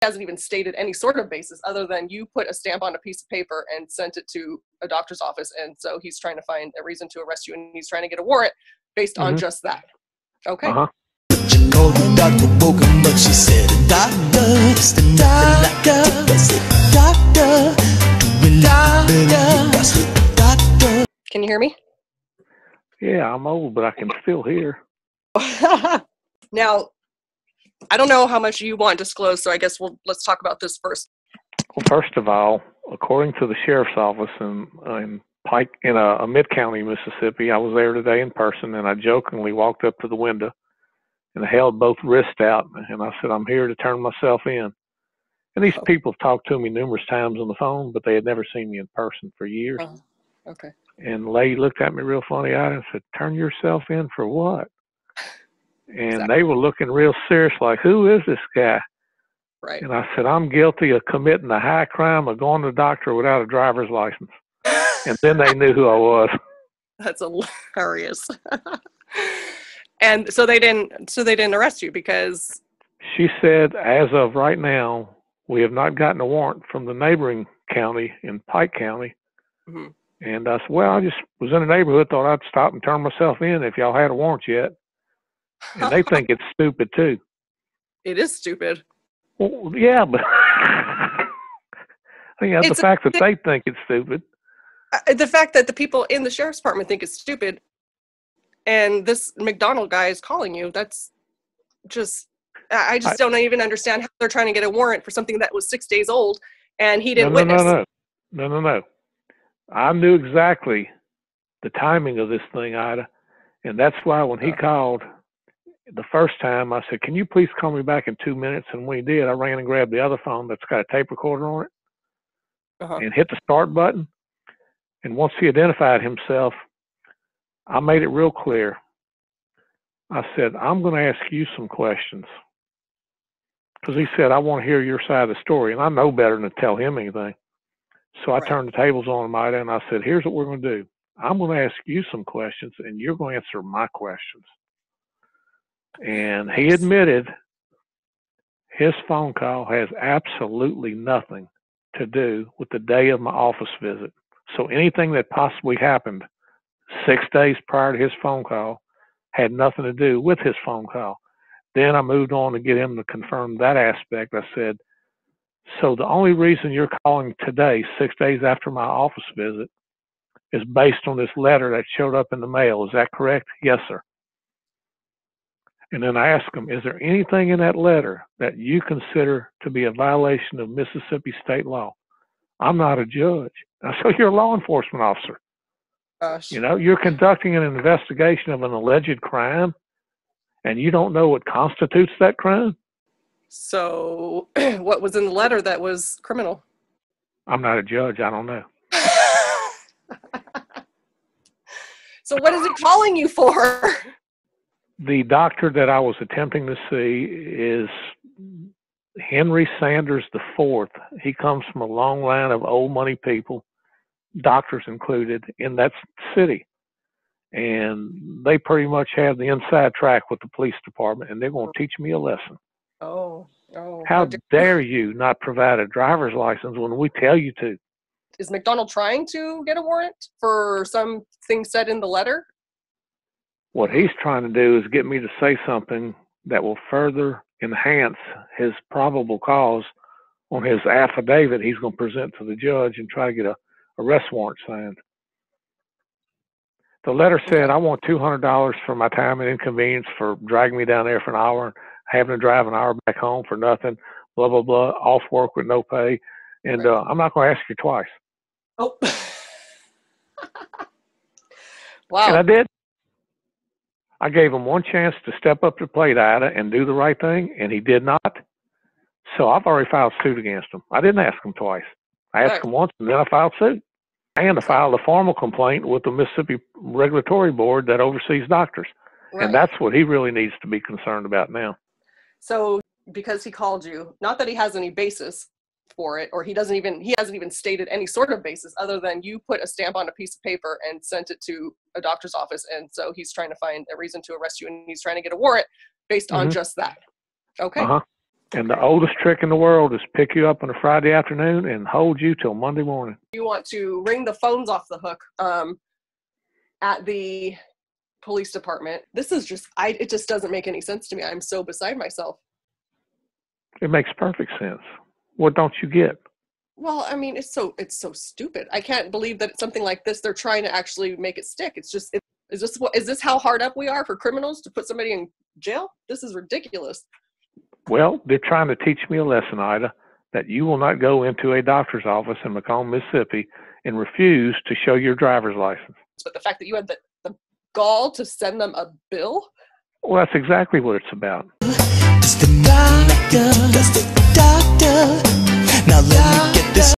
hasn't even stated any sort of basis other than you put a stamp on a piece of paper and sent it to a doctor's office, and so he's trying to find a reason to arrest you, and he's trying to get a warrant based on just that. Okay. She called the doctor broken, but she said, doctor, it's the doctor, doctor. Can you hear me? Yeah, I'm old, but I can still hear. Now, I don't know how much you want disclosed, so I guess let's talk about this first. Well, first of all, according to the sheriff's office in Pike, in a mid-county Mississippi, I was there today in person, and I jokingly walked up to the window and I held both wrists out, and I said, I'm here to turn myself in. And these people have talked to me numerous times on the phone, but they had never seen me in person for years. Okay. And the lady looked at me real funny-eyed and said, turn yourself in for what? And exactly. They were looking real serious, like, who is this guy? Right. And I said, I'm guilty of committing a high crime of going to the doctor without a driver's license. And then they knew who I was. That's hilarious. And so they didn't arrest you because she said, as of right now, we have not gotten a warrant from the neighboring county in Pike County. Mm-hmm. And I said, well, I just was in the neighborhood, thought I'd stop and turn myself in if y'all had a warrant yet. And they think it's stupid too. It is stupid. Well, yeah, but I think that's the fact that they think it's stupid. The fact that the people in the sheriff's department think it's stupid, and this McDonald guy is calling you, that's just, I don't even understand how they're trying to get a warrant for something that was 6 days old, and he didn't witness. No. I knew exactly the timing of this thing, Ida, and that's why when he called the first time, I said, can you please call me back in 2 minutes? And when he did, I ran and grabbed the other phone that's got a tape recorder on it and hit the start button. And once he identified himself, I made it real clear. I said, I'm going to ask you some questions. Because he said, I want to hear your side of the story. And I know better than to tell him anything. So I turned the tables on him, Ida, and I said, here's what we're going to do. I'm going to ask you some questions, and you're going to answer my questions. And he admitted his phone call has absolutely nothing to do with the day of my office visit. So anything that possibly happened 6 days prior to his phone call had nothing to do with his phone call. Then I moved on to get him to confirm that aspect. I said, so the only reason you're calling today, 6 days after my office visit, is based on this letter that showed up in the mail. Is that correct? Yes, sir. And then I asked him, is there anything in that letter that you consider to be a violation of Mississippi state law? I'm not a judge. I said, you're a law enforcement officer. Gosh. You know, you're conducting an investigation of an alleged crime, and you don't know what constitutes that crime? So what was in the letter that was criminal? I'm not a judge. I don't know. So what is he calling you for? The doctor that I was attempting to see is Henry Sanders IV. He comes from a long line of old money people, doctors included, in that city. And they pretty much have the inside track with the police department, and they're going to teach me a lesson. Oh. How dare you not provide a driver's license when we tell you to? Is McDonald trying to get a warrant for something said in the letter? What he's trying to do is get me to say something that will further enhance his probable cause on his affidavit he's going to present to the judge and try to get a arrest warrant signed. The letter said, I want $200 for my time and inconvenience for dragging me down there for an hour and having to drive an hour back home for nothing, blah, blah, blah, off work with no pay. And I'm not going to ask you twice. Oh. Wow. And I did. I gave him one chance to step up to the plate, Ida, and do the right thing, and he did not. So I've already filed suit against him. I didn't ask him twice. I asked him once, and then I filed suit. And I filed a formal complaint with the Mississippi Regulatory Board that oversees doctors. Right. And that's what he really needs to be concerned about now. So because he called you, not that he has any basis for it, or he hasn't even stated any sort of basis other than you put a stamp on a piece of paper and sent it to a doctor's office, and so he's trying to find a reason to arrest you, and he's trying to get a warrant based on just that. Okay. And the oldest trick in the world is pick you up on a Friday afternoon and hold you till Monday morning. You want to ring the phones off the hook at the police department. This is just, it just doesn't make any sense to me. I'm so beside myself. It makes perfect sense. What don't you get? Well, I mean, it's so stupid. I can't believe that something like this, they're trying to actually make it stick. It's just, is this how hard up we are for criminals to put somebody in jail? This is ridiculous. Well, they're trying to teach me a lesson, Ida, that you will not go into a doctor's office in McComb, Mississippi and refuse to show your driver's license. But the fact that you had the gall to send them a bill? Well, that's exactly what it's about. It's the doctor. Now let me get this.